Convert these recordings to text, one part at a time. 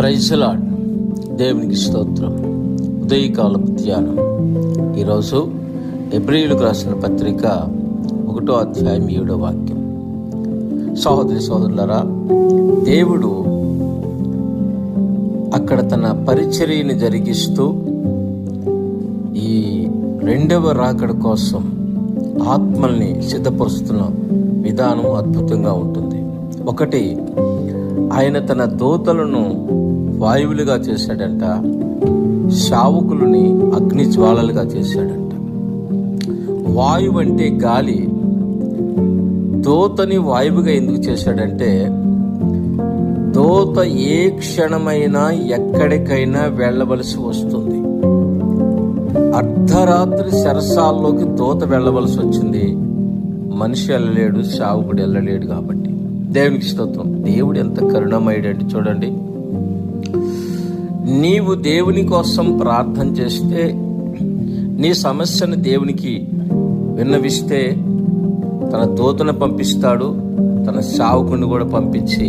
Praise the lord. దేవునికి స్తోత్రం. ఉదయకాలపు ధ్యానం. ఈరోజు హెబ్రీయులకు రాసిన పత్రిక 1వ అధ్యాయం 7వ వాక్యం. సహోదరి సహోదరులారా, దేవుడు అక్కడ తన పరిచర్యని జరిగిస్తూ ఈ రెండవ రాకడ కోసం ఆత్మల్ని సిద్ధపరుస్తున్న విధానం అద్భుతంగా ఉంటుంది. ఒకటి, ఆయన తన దూతలను వాయువులుగా చేశాడంట, శావకులని అగ్ని జ్వాలలుగా చేశాడంట. వాయువు అంటే గాలి. దూతని వాయువుగా ఎందుకు చేశాడంటే, దూత ఏ క్షణమైనా ఎక్కడికైనా వెళ్ళవలసి వస్తుంది. అర్ధరాత్రి సరసాల్లోకి దూత వెళ్ళవలసి వచ్చింది. మనిషి వెళ్ళలేడు, శావకుడు వెళ్ళలేడు. కాబట్టి దేవునికి స్తోత్రం. దేవుడు ఎంత కరుణమయుడంటే చూడండి, నీవు దేవుని కోసం ప్రార్థన చేస్తే, నీ సమస్యను దేవునికి విన్నవిస్తే తన దూతను పంపిస్తాడు, తన సేవకుని కూడా పంపించి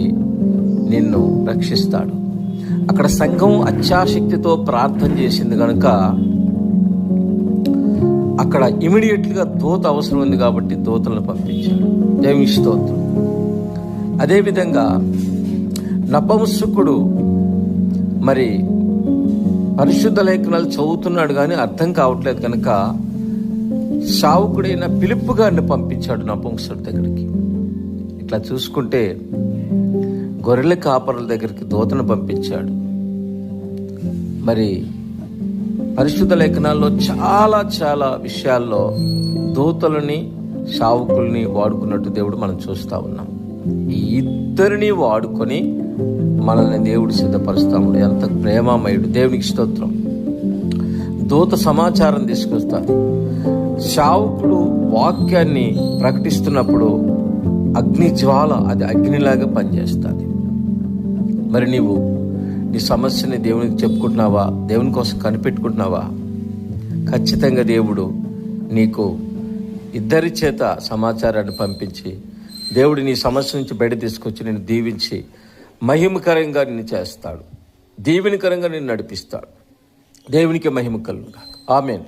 నిన్ను రక్షిస్తాడు. అక్కడ సంఘం అత్యాశక్తితో ప్రార్థన చేసింది కనుక అక్కడ ఇమీడియట్గా దూత అవసరం ఉంది కాబట్టి దూతలను పంపించాడు. దేవునికి స్తోత్రం. అదేవిధంగా నపుంసకుడు మరి పరిశుద్ధ లేఖనాలు చదువుతున్నాడు కానీ అర్థం కావట్లేదు కనుక శావకుడైన ఫిలిప్పు గారిని పంపించాడు నపుంసకుడి దగ్గరికి. ఇట్లా చూసుకుంటే గొర్రెల కాపరుల దగ్గరికి దూతను పంపించాడు. మరి పరిశుద్ధ లేఖనాల్లో చాలా చాలా విషయాల్లో దూతలని శావకుల్ని వాడుకున్నట్టు దేవుడు మనం చూస్తూ ఉన్నాం. ఈ ఇద్దరిని వాడుకొని మనల్ని దేవుడు సిద్ధపరుస్తాడు. ఎంత ప్రేమమయుడు. దేవునికి స్తోత్రం. దూత సమాచారం తీసుకొస్తాడు. శావకుడు వాక్యాన్ని ప్రకటిస్తున్నప్పుడు అగ్ని జ్వాల, అది అగ్నిలాగా పనిచేస్తుంది. మరి నీవు నీ సమస్యని దేవునికి చెప్పుకుంటున్నావా? దేవుని కోసం కనిపెట్టుకుంటున్నావా? ఖచ్చితంగా దేవుడు నీకు ఇద్దరి చేత సమాచారాన్ని పంపించి దేవుడు నీ సమస్య నుంచి బయట తీసుకొచ్చి నిన్ను దీవించి మహిమకరంగా నిన్ను చేస్తాడు, దీవెనకరంగా నిన్ను నడిపిస్తాడు. దేవునికి మహిమ కలుగును గాక. ఆమేన్.